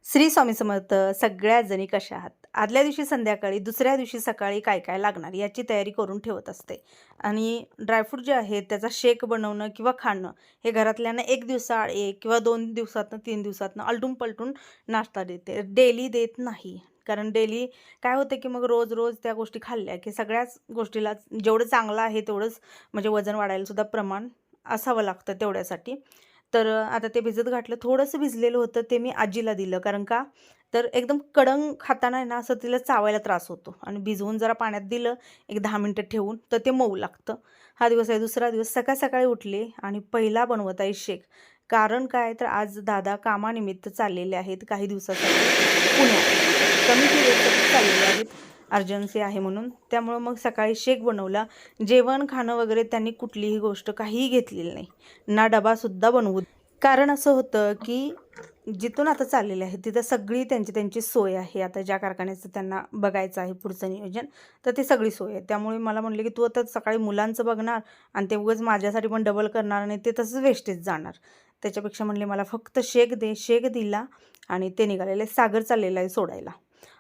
श्री स्वामी समर्थ. सगळ्या जणी कशा आहात? आदल्या दिवशी संध्याकाळी, दुसऱ्या दिवशी सकाळी काय काय लागणार याची तयारी करून ठेवत असते. आणि ड्रायफ्रूट जे आहे त्याचा शेक बनवणं किंवा खाणं हे घरातल्यांना एक दिवसाआड एक किंवा 2 दिवसातनं 3 दिवसातनं आलटून पलटून नाश्ता देते. डेली देत नाही. कारण डेली काय होतं की मग रोज रोज त्या गोष्टी खाल्ल्या की सगळ्याच गोष्टीला जेवढं चांगलं आहे तेवढंच म्हणजे वजन वाढायला सुद्धा प्रमाण असावं लागतं तेवढ्यासाठी. तर आता ते भिजत घातलं. थोडंसं भिजलेलं होतं ते मी आजीला दिलं. कारण का तर एकदम कडंग खाताना आहे ना असं तिला चावायला त्रास होतो आणि भिजवून जरा पाण्यात दिलं एक 10 मिनिटं ठेवून तर ते मऊ लागतं. हा दिवस आहे. दुसरा दिवस सकाळ सकाळी उठले आणि पहिला बनवत आहे शेक. कारण काय तर आज दादा कामानिमित्त चाललेले आहेत काही दिवसासाठी पुण्यात. कमी पिरियडसाठी चाललेले आहेत. अर्जन्सी आहे म्हणून. त्यामुळं मग सकाळी शेक बनवला. जेवण खाणं वगैरे त्यांनी कुठलीही गोष्ट काहीही घेतलेली नाही. ना डबासुद्धा बनवू. कारण असं होतं की जिथून आता चाललेले आहेत तिथं सगळी त्यांची त्यांची सोय आहे. आता ज्या कारखान्याचं त्यांना बघायचं आहे पुढचं नियोजन, तर ती सगळी सोय आहे. त्यामुळे मला म्हणले की तू आता सकाळी मुलांचं बघणार आणि ते उगाच माझ्यासाठी पण डबल करणार नाही, ते तसंच वेस्टेज जाणार. त्याच्यापेक्षा म्हणले मला फक्त शेक दे. शेक दिला आणि ते निघालेले. सागर चाललेला आहे सोडायला.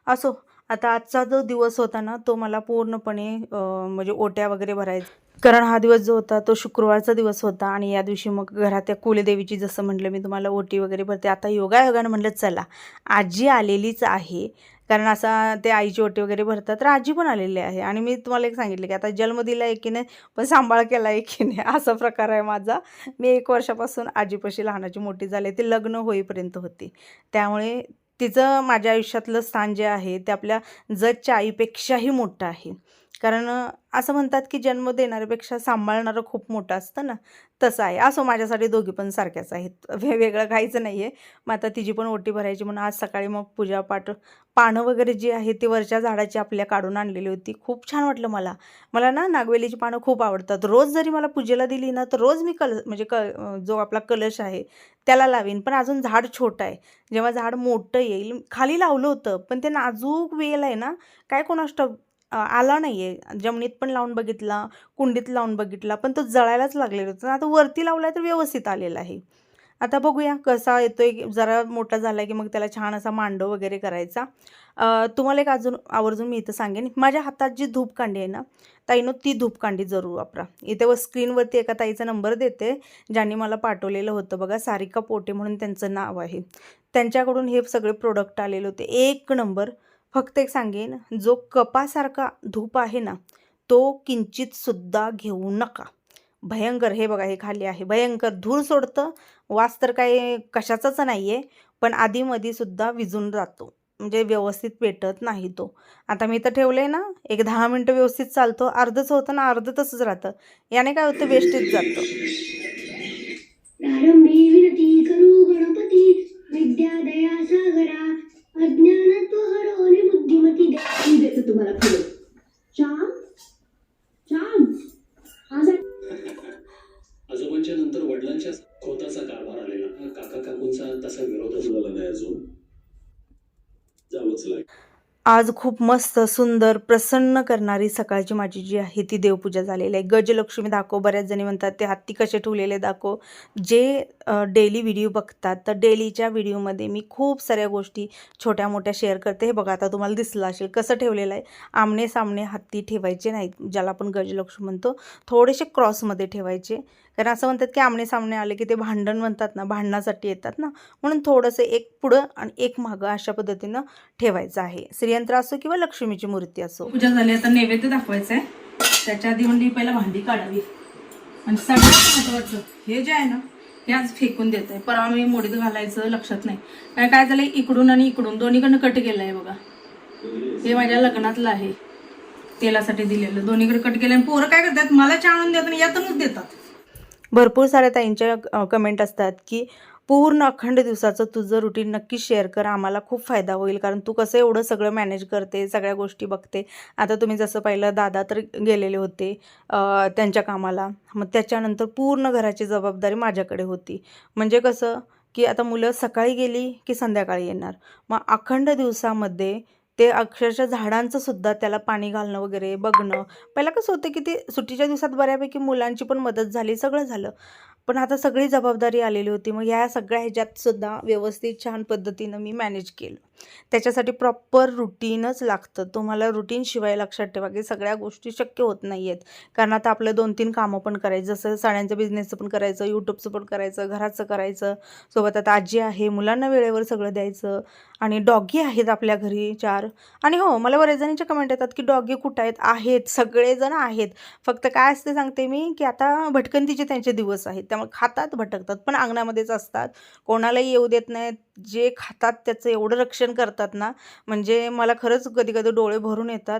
असो, आता आजचा जो दिवस होता ना तो मला पूर्णपणे म्हणजे ओट्या वगैरे भरायचा. कारण हा दिवस जो होता तो शुक्रवारचा दिवस होता आणि या दिवशी मग घरात त्या कुलदेवीची जसं म्हटलं मी तुम्हाला ओटी वगैरे भरते. आता योगायोगानं म्हटलं चला आजी आलेलीच आहे. कारण असा ते आईची ओटी वगैरे भरतात तर आजी पण आलेली आहे. आणि मी तुम्हाला एक सांगितलं की आता जन्म दिला आहे की नाही पण सांभाळ केला आहे की नाही असा प्रकार आहे माझा. मी 1 वर्षापासून आजीपाशी लहानाची मोठी झाले. ते लग्न होईपर्यंत होती. त्यामुळे तिचं माझ्या आयुष्यातलं स्थान जे आहे ते आपल्या जजच्या आईपेक्षाही मोठं आहे. कारण असं म्हणतात की जन्म देणाऱ्यापेक्षा सांभाळणारं खूप मोठं असतं ना, तसं आहे. असो, माझ्यासाठी दोघी पण सारख्याच आहेत. वेगळं काहीच नाही आहे. मग आता तिची पण ओटी भरायची म्हणून आज सकाळी मग पूजापाठ, पानं वगैरे जी आहे ती वरच्या झाडाची आपल्या काढून आणलेली होती. खूप छान वाटलं मला. मला ना नागवेलीची पानं खूप आवडतात. रोज जरी मला पूजेला दिली ना तर रोज मी म्हणजे जो आपला कलश आहे त्याला लावीन. पण अजून झाड छोटं आहे. जेव्हा झाड मोठं येईल, खाली लावलं होतं पण ते नाजूक वेल आहे ना, काय कोणास ठाऊक आला नाही आहे. जमिनीत पण लावून बघितला, कुंडीत लावून बघितला, पण तो जळायलाच लागलेला होता. आता वरती लावला तर व्यवस्थित आलेला आहे. आता बघूया कसा येतोय. जरा मोठा झाला की मग त्याला छान असा मांडव वगैरे करायचा. तुम्हाला एक अजून आवर्जून मी इथं सांगेन, माझ्या हातात जी धूपकांडी आहे ना ताईनो, ती धूपकांडी जरूर वापरा. इथे स्क्रीनवरती एका ताईचा नंबर देते ज्यांनी मला पाठवलेलं होतं बघा. सारिका पोटे म्हणून त्यांचं नाव आहे. त्यांच्याकडून हे सगळे प्रोडक्ट आलेले होते. एक नंबर. फक्त एक सांगेन, जो कपासारखा धूप आहे ना तो किंचितसुद्धा घेऊ नका. भयंकर. हे बघा, हे खाली आहे. भयंकर धूर सोडतं. वास तर काही कशाचाच नाही आहे. पण आधीमधीसुद्धा विजून जातो. म्हणजे व्यवस्थित पेटत नाही तो. आता मी तर ठेवलं आहे ना, एक 10 मिनटं व्यवस्थित चालतो. अर्धच होतं ना, अर्ध तसंच राहतं. याने काय होतं, वेस्टेज जातं. प्रारंभी विनती करू गणपती, विद्या दया सागरा, अज्ञानत्व हरो आणि बुद्धिमती दे. मी देतो तुम्हाला फुलं. श्याम, श्याम, आज आजोबांच्या नंतर वडिलांच्या खोताचा कारभार आलेला. काका काकूंचा तसा विरोधच झाला नाही अजून. जावंच लागेल. आज खूप मस्त सुंदर प्रसन्न करणारी सकाळची माझी जी आहे ती देवपूजा झालेली आहे. गजलक्ष्मी दाखव. बऱ्याच जणी म्हणतात ते हत्ती कसे ठेवलेले दाखव. जे डेली व्हिडिओ बघतात तर डेलीच्या व्हिडिओमध्ये मी खूप साऱ्या गोष्टी छोट्या मोठ्या शेअर करते. हे बघा, आता तुम्हाला दिसलं असेल कसं ठेवलेलं आहे. आमने सामने हत्ती ठेवायचे नाहीत, ज्याला आपण गजलक्ष्मी म्हणतो. थोडेसे क्रॉसमध्ये ठेवायचे. कारण असं म्हणतात की आमने सामने आले की ते भांडण म्हणतात ना, भांडणासाठी येतात ना, म्हणून थोडंसं एक पुढं आणि एक मागं अशा पद्धतीनं ठेवायचं आहे. श्रीयंत्र असो किंवा लक्ष्मीची मूर्ती असो. पूजा झाली. आता नैवेद्य दाखवायचं आहे. त्याच्या आधी म्हणजे पहिला भांडी काढावी. आणि सगळ्यात महत्वाचं हे जे आहे ना हे आज फेकून देत आहे. पण आम्ही मोडीत घालायचं लक्षात नाही. काय झालं, इकडून आणि इकडून दोन्हीकडनं कट केलं आहे बघा. हे माझ्या लग्नातलं आहे, तेलासाठी दिलेलं. दोन्हीकडे कट केलं. आणि पोरं काय करतात, मला चहा आणून देतात आणि यातूनच देतात. भरपूर साऱ्या ताईंच्या कमेंट असतात की पूर्ण अखंड दिवसाचं तुझं रुटीन नक्की शेअर कर, आम्हाला खूप फायदा होईल. कारण तू कसं एवढं सगळं मॅनेज करते, सगळ्या गोष्टी बघते. आता तुम्ही जसं पाहिलं, दादा तर गेलेले होते त्यांच्या कामाला. मग त्याच्यानंतर पूर्ण घराची जबाबदारी माझ्याकडे होती. म्हणजे कसं की आता मुलं सकाळी गेली की संध्याकाळी येणार. मग अखंड दिवसामध्ये ते अक्षरशः झाडांचं सुद्धा त्याला पाणी घालणं वगैरे बघणं. पहिलं कसं होतं की ते सुट्टीच्या दिवसात बऱ्यापैकी मुलांची पण मदत झाली, सगळं झालं. पण आता सगळी जबाबदारी आलेली होती. मग ह्या सगळ्या ह्याच्यात सुद्धा व्यवस्थित छान पद्धतीनं मी मॅनेज केलं. त्याच्यासाठी प्रॉपर रुटीनच लागतं. तुम्हाला रुटीनशिवाय लक्षात ठेवा की सगळ्या गोष्टी शक्य होत नाही आहेत. कारण आता आपलं 2-3 कामं पण करायचं, जसं साड्यांचं बिझनेसचं पण करायचं, यूट्यूबचं पण करायचं, घराचं करायचं, सोबत आता आजी आहे, मुलांना वेळेवर सगळं द्यायचं आणि डॉगी आहेत आपल्या घरी 4. आणि हो, मला बरेच जणांचे कमेंट येतात की डॉगी कुठं आहेत? आहेत, सगळेजण आहेत. फक्त काय असते सांगते मी की आता भटकंतीचे त्यांचे दिवस आहेत, त्यामुळे खातात, भटकतात, पण अंगणामध्येच असतात, कोणालाही येऊ देत नाहीत. जे खातात त्याचं एवढं रक्षण करतात ना, म्हणजे मला खरंच कधी कधी डोळे भरून येतात.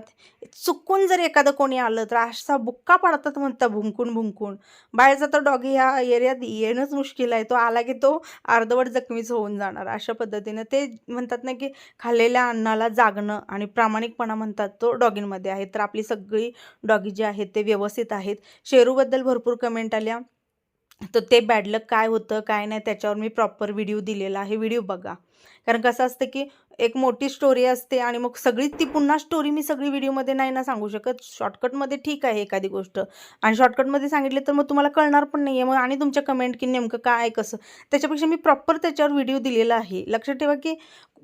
चुकून जर एखादं कोणी आलं तर असा बुक्का पाडतात म्हणतात, भुंकून भुंकून. बाहेरचा तर डॉगी ह्या एरियात येणंच मुश्किल आहे. तो आला की तो अर्धवट जखमीच होऊन जाणार. अशा पद्धतीनं ते म्हणतात ना की खाल्लेल्या अन्नाला जागणं आणि प्रामाणिकपणा म्हणतात तो डॉगींमध्ये आहे. तर आपली सगळी डॉगी जे आहेत ते व्यवस्थित आहेत. शेरूबद्दल भरपूर कमेंट आल्या, तर ते बॅड लक काय होतं काय नाही त्याच्यावर मी प्रॉपर व्हिडिओ दिलेला आहे, व्हिडिओ बघा. कारण कसं असतं की एक मोठी स्टोरी असते आणि मग सगळीच ती पुन्हा स्टोरी मी सगळी व्हिडिओमध्ये नाही ना सांगू शकत. शॉर्टकटमध्ये ठीक आहे एखादी गोष्ट, आणि शॉर्टकटमध्ये सांगितले तर मग तुम्हाला कळणार पण नाही आहे, मग आणि तुमच्या कमेंट की नेमकं काय कसं. त्याच्यापेक्षा मी प्रॉपर त्याच्यावर व्हिडिओ दिलेला आहे. लक्षात ठेवा की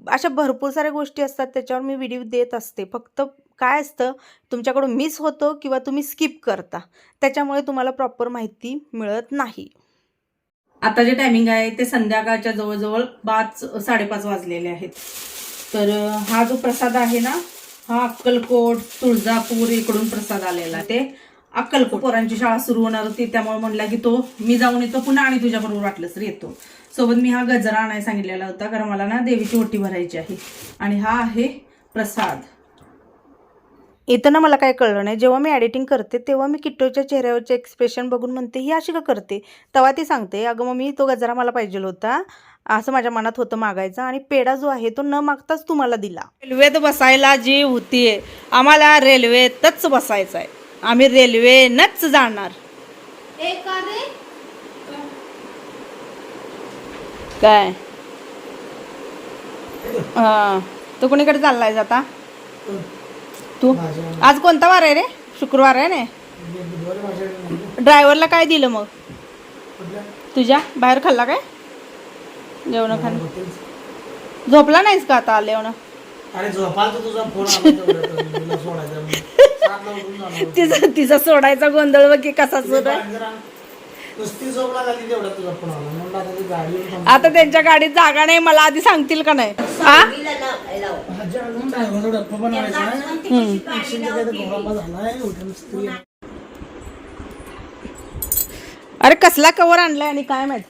अशा भरपूर साऱ्या गोष्टी असतात त्याच्यावर मी व्हिडिओ देत असते. फक्त काय असतं, तुमच्याकडून मिस होतो किंवा तुम्ही स्किप करता, त्याच्यामुळे तुम्हाला प्रॉपर माहिती मिळत नाही. आता जे टायमिंग आहे ते संध्याकाळच्या जवळजवळ 5-5:30 वाजलेले आहेत. तर हा जो प्रसाद आहे ना, हा अक्कलकोट, तुळजापूर इकडून प्रसाद आलेला. ते अक्कलकोट पोरांची शाळा सुरू होणार होती, त्यामुळे म्हणला की तो मी जाऊन येतो पुन्हा आणि तुझ्याबरोबर वाटलंच तर येतो. सोबत मी हा गजरा आणायला सांगितलेला होता, कारण मला ना देवीची ओटी भरायची आहे. आणि हा आहे प्रसाद. इथं ना मला काय कळलं नाही, जेव्हा मी एडिटिंग करते तेव्हा मी किट्टूच्या चेहऱ्यावरचे एक्सप्रेशन बघून म्हणते ही अशी का करते. तेव्हा ती सांगते अगं मग मी तो गजरा मला पाहिजे होता, असं माझ्या मनात होतं मागायचं, आणि पेढा जो आहे तो न मागताच तुम्हाला दिला. रेल्वेत बसायला जी होतीये, आम्हाला रेल्वेतच बसायचं आहे, आम्ही रेल्वेनच जाणार. काय तू कोणीकडे चाललाय आता? तू आज कोणता वार आहे रे? शुक्रवार आहे ना. ड्रायव्हरला काय दिलं मग तुझ्या? बाहेर खाल्ला काय जेवण? खाणं झोपला नाहीस का आता आल्यावर? तिचा सोडायचा गोंधळ बघ की कसा सुरू आहे. आता त्यांच्या गाडीत जागा नाही, मला आधी सांगतील का नाही? अरे कसला कवर आणलाय आणि काय माहित.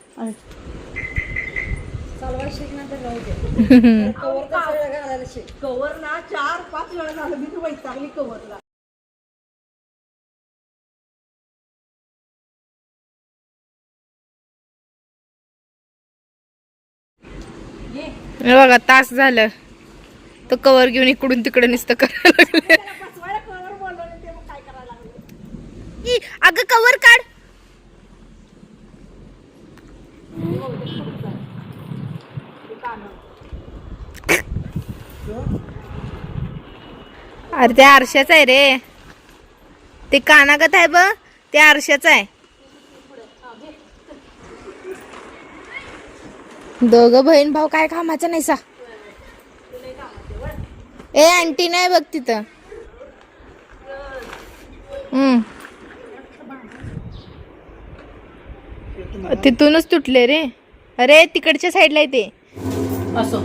कवर ना 4-5 वेळा झालं मी तू वैतागली कवरला. बघा तास झालं तो कवर घेऊन इकडून तिकडे नुसतं करायला लागले. अगं कवर काढ. अरे ते आरशाच आहे रे, ते कानागत आहे बघ, ते आरशाच आहे. दोघं बहीण भाऊ काय कामाचं नाही सा. ए आंटी नाही बघ तिथं. तिथूनच तुटले रे. अरे तिकडच्या साईडला आहे ते. असो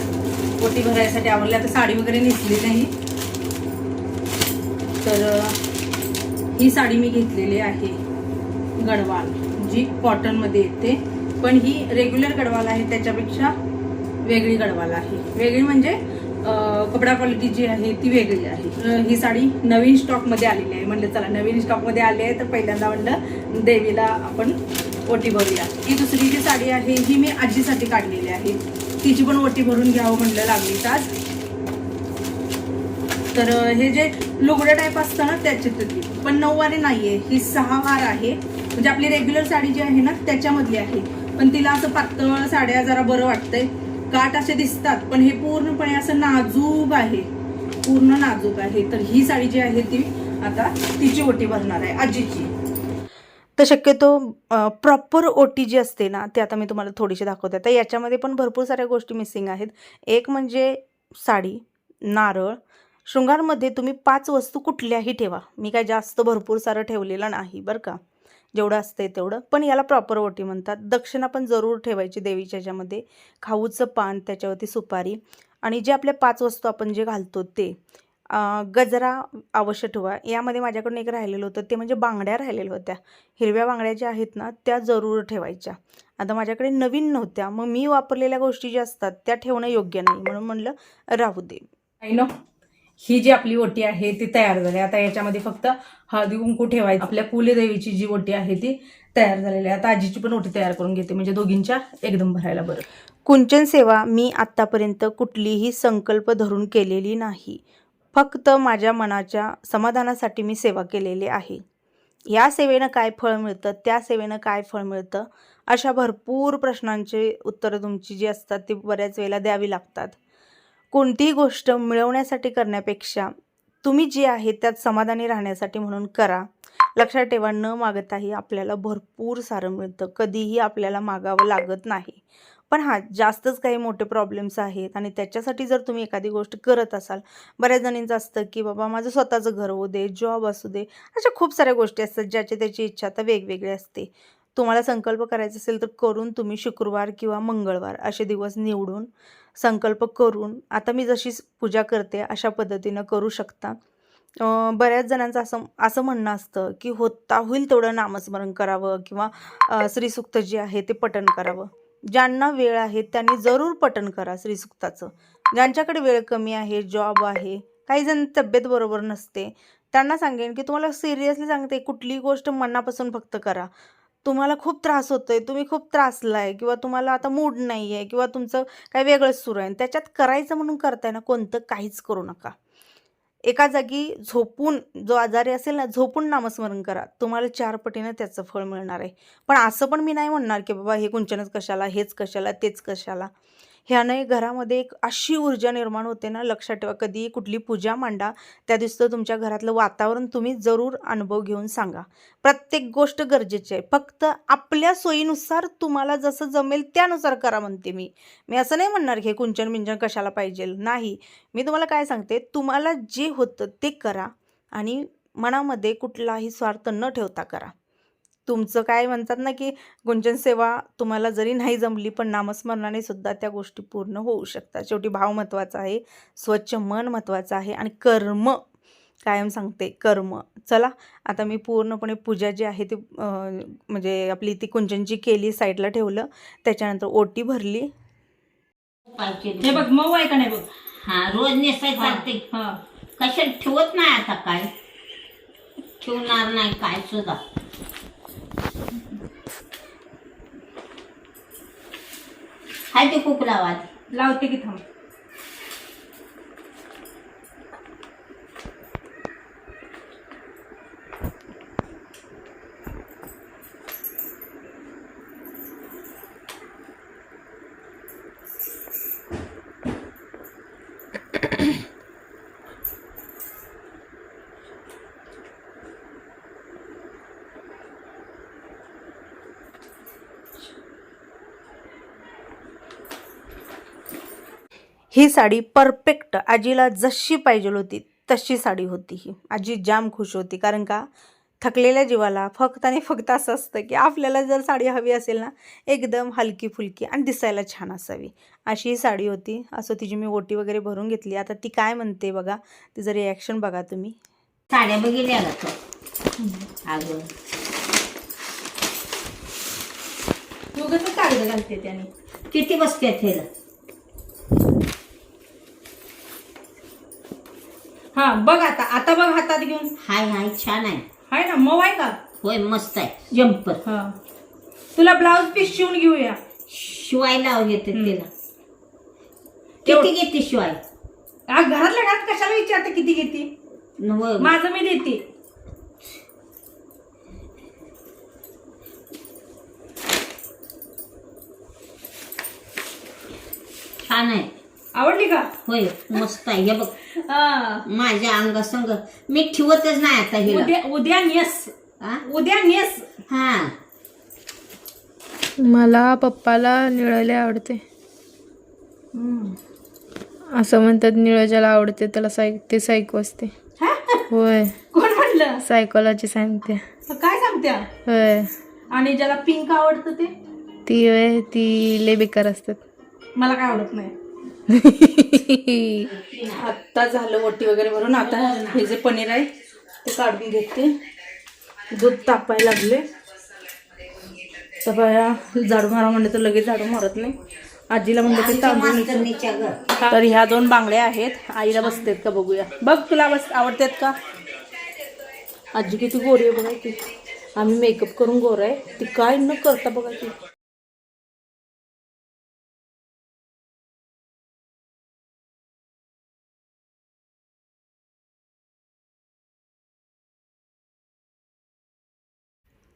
ओटी भरायसाठी आवडली. आता साडी वगैरे नेसली नाही, तर ही साडी मी घेतलेली आहे गडवाल, जी कॉटन मध्ये येते, पण ही रेग्युलर गडवाल आहे, त्याच्यापेक्षा वेगळी गडवाल आहे. वेगळी म्हणजे कपडा क्वालिटी जी आहे ती वेगळी आहे. ही साडी नवीन स्टॉक मध्ये आलेली आहे. म्हणलं चला नवीन स्टॉक मध्ये आली आहे तर पहिल्यांदा म्हणलं देवीला आपण ओटी भरूया. ही दुसरी जी साडी आहे ही मी आजीसाठी काढलेली आहे, तिची पण ओटी भरून घ्यावं म्हणलं लागली आज. तर हे जे लुगडं टाईप असतं ना त्याच्यातली, पण 9 वारी नाहीये, ही 6 वार आहे. म्हणजे आपली रेग्युलर साडी जी आहे ना त्याच्यामधली आहे, पण तिला असं पातळ साड्या जरा बरं वाटतंय. काठ असे दिसतात पण हे पूर्णपणे असं नाजूक आहे, पूर्ण नाजूक आहे. तर ही साडी जी आहे ती आता तिची ओटी भरणार आहे आजीची. तर शक्यतो प्रॉपर ओटी जी असते ना ती आता मी तुम्हाला थोडीशी दाखवते. तर याच्यामध्ये पण भरपूर साऱ्या गोष्टी मिसिंग आहेत. एक म्हणजे साडी, नारळ, शृंगारमध्ये तुम्ही 5 वस्तू कुठल्याही ठेवा. मी काय जास्त भरपूर सारं ठेवलेलं नाही बरं का, जेवढं असतंय तेवढं. पण याला प्रॉपर ओटी म्हणतात. दक्षिणा पण जरूर ठेवायची देवीच्या ह्याच्यामध्ये. खाऊचं पान, त्याच्यावरती सुपारी आणि जे आपल्या 5 वस्तू आपण जे घालतो ते. गजरा अवश्य ठेवा. यामध्ये माझ्याकडून एक राहिलेलं होतं ते म्हणजे बांगड्या राहिलेल्या होत्या. हिरव्या बांगड्या ज्या आहेत ना त्या जरूर ठेवायच्या. आता माझ्याकडे नवीन नव्हत्या, मग मी वापरलेल्या गोष्टी ज्या असतात त्या ठेवणं योग्य नाही म्हणून म्हणलं राहू दे. नो ही जी आपली ओटी आहे ती तयार झाली. आता याच्यामध्ये फक्त हळदी कुंकू ठेवायचं. आपल्या कुलदेवीची जी ओटी आहे ती तयार झालेली आहे. आता आजीची पण ओटी तयार करून घेते म्हणजे दोघींच्या एकदम भरायला बरं. कुंचन सेवा मी आत्तापर्यंत कुठलीही संकल्प धरून केलेली नाही. फक्त माझ्या मनाच्या समाधानासाठी मी सेवा केलेली आहे. या सेवेनं काय फळ मिळतं, त्या सेवेनं काय फळ मिळतं, अशा भरपूर प्रश्नांचे उत्तरं तुमची जी असतात ती बऱ्याच वेळेला द्यावी लागतात. कोणतीही गोष्ट मिळवण्यासाठी करण्यापेक्षा तुम्ही जे आहे त्यात समाधानी राहण्यासाठी म्हणून करा. लक्षात ठेवा, न मागताही आपल्याला भरपूर सारं मिळतं. कधीही आपल्याला मागावं लागत नाही. पण हां, जास्तच काही मोठे प्रॉब्लेम्स आहेत आणि त्याच्यासाठी जर तुम्ही एखादी गोष्ट करत असाल, बऱ्याच जणींचं असतं की बाबा माझं स्वतःचं घर होऊ दे, जॉब असू दे, अशा खूप साऱ्या गोष्टी असतात ज्याची त्याची इच्छा आता वेगवेगळी असते. तुम्हाला संकल्प करायचा असेल तर करून तुम्ही शुक्रवार किंवा मंगळवार असे दिवस निवडून संकल्प करून आता मी जशी पूजा करते अशा पद्धतीनं करू शकता. बऱ्याच जणांचं असं असं म्हणणं असतं की होता होईल तेवढं नामस्मरण करावं किंवा श्रीसूक्त जे आहे ते पठण करावं. ज्यांना वेळ आहे त्यांनी जरूर पठण करा श्रीसूक्ताचं. ज्यांच्याकडे वेळ कमी आहे, जॉब आहे, काही जण तब्येत बरोबर नसते, त्यांना सांगेन की तुम्हाला सिरियसली सांगते कुठलीही गोष्ट मनापासून फक्त करा. तुम्हाला खूप त्रास होतोय, तुम्ही खूप त्रासलाय किंवा तुम्हाला आता मूड नाही आहे किंवा तुमचं काही वेगळंच सुरू आहे, त्याच्यात करायचं म्हणून करताय ना, कोणतं काहीच करू नका. एका जागी झोपून, जो आजारी असेल ना, झोपून नामस्मरण करा. तुम्हाला 4 पटीनं त्याचं फळ मिळणार आहे. पण असं पण मी नाही म्हणणार की बाबा हे कुंचनच कशाला, हेच कशाला, तेच कशाला. ह्याने घरामध्ये एक अशी ऊर्जा निर्माण होते ना, लक्षात ठेवा. कधीही कुठली पूजा मांडा, त्या दिवशी तुमच्या घरातलं वातावरण तुम्ही जरूर अनुभव घेऊन सांगा. प्रत्येक गोष्ट गरजेची आहे. फक्त आपल्या सोयीनुसार तुम्हाला जसं जमेल त्यानुसार करा म्हणते मी. मी असं नाही म्हणणार की हे कुंचन-बिंचन कशाला पाहिजे, नाही. मी तुम्हाला काय सांगते, तुम्हाला जे होतं ते करा आणि मनामध्ये कुठलाही स्वार्थ न ठेवता करा. तुमचं काय म्हणतात ना की कुंचन सेवा तुम्हाला जरी नाही जमली पण नामस्मरणाने सुद्धा त्या गोष्टी पूर्ण होऊ शकतात. शेवटी भाव महत्त्वाचा आहे, स्वच्छ मन महत्त्वाचं आहे आणि कर्म, कायम सांगते कर्म. चला आता मी पूर्णपणे पूजा जी आहे ती म्हणजे आपली ती कुंचनची केली, साईडला ठेवलं. त्याच्यानंतर ओटी भरली. हे बघ मऊ आहे का नाही बघ. हा रोज नेसाय चालते. हा कशाला ठेवत नाही आता, काय ठेवणार नाही काय सुद्धा. हाय ते खूप लावा. लावते की थांब. ही साडी परफेक्ट आजीला जशी पाहिजे होती तशी साडी होती ही. आजी जाम खुश होती. कारण का, थकलेल्या जीवाला फक्त आणि फक्त असं असतं की आपल्याला जर साडी हवी असेल ना, एकदम हलकी फुलकी आणि दिसायला छान असावी, अशी ही साडी होती. असं तिची मी ओटी वगैरे भरून घेतली. आता ती काय म्हणते बघा, तिचं रिॲक्शन बघा तुम्ही. साड्या बघितल्या का तो? अगं तू कसं कागद घालते त्याने. किती बसते थेला. हा बघ आता, आता बघ हातात घेऊन. हाय हाय छान आहे. हाय ना, मऊ आहे का. होय मस्त आहे. जम्पर हा तुला ब्लाऊज पीस शिवून घेऊया. शिवायला घेते तिला. किती घेते शिवाय. घरातल्या घरात कशाला विचारते किती घेते. होय माझं मी देते. छान आहे. आवडली का. होय मस्त आहे. हे बघ हा माझ्या अंगासंग मी ठेवतच नाही आता हिला. उद्या उद्या नेस. हा? उद्या नेस. हा मला पप्पाला निळं लय आवडते. असं म्हणतात निळं ज्याला आवडते त्याला ते सायको असते. होय, कोण म्हणलं? सायकोलॉजी सांगते. काय सांगत्या? होय, आणि ज्याला पिंक आवडतं ते ती लय बेकार असतात. मला काय आवडत नाही. आता झालं वटी वगैरे भरून. आता हे जे पनीर आहे ते काढून घेते. दूध तापायला लागले. तर बाया झाडू मारा म्हणलं तर लगेच झाडू मारत नाही. आजीला म्हणलं ते तांदूळ मास्तरनीच्या घर. तर ह्या 2 बांगड्या आहेत. आईला बसतेत का बघूया. बघ तुला आवडतात का? आजी किती गोरी आहे बघा की. आम्ही मेकअप करून गोर आहे. ती काय न करता बघा की.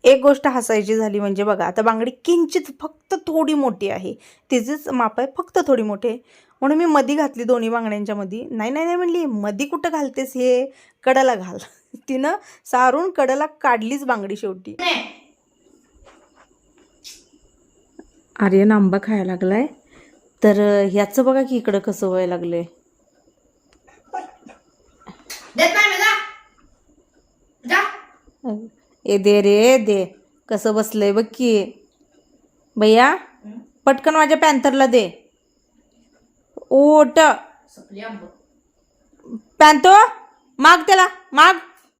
एक गोष्ट हसायची झाली म्हणजे बघा, आता बांगडी किंचित फक्त थोडी मोठी आहे. तिचेच माप आहे, फक्त थोडी मोठी आहे. म्हणून मी मधी घातली दोन्ही बांगड्यांच्या मध्ये. नाही म्हणली, मधी कुठं घालतेस, हे कडाला घाल. तिनं सारून कडाला काढलीच बांगडी शेवटी. आर्यन आंबा खायला लागलाय. तर ह्याचं बघा की इकडं कसं व्हायला लागलंय. ए दे रे दे. कसं बसलंय बघ की. भैया पटकन माझ्या पॅन्थरला दे. ओट पॅन्थो माग त्याला माग.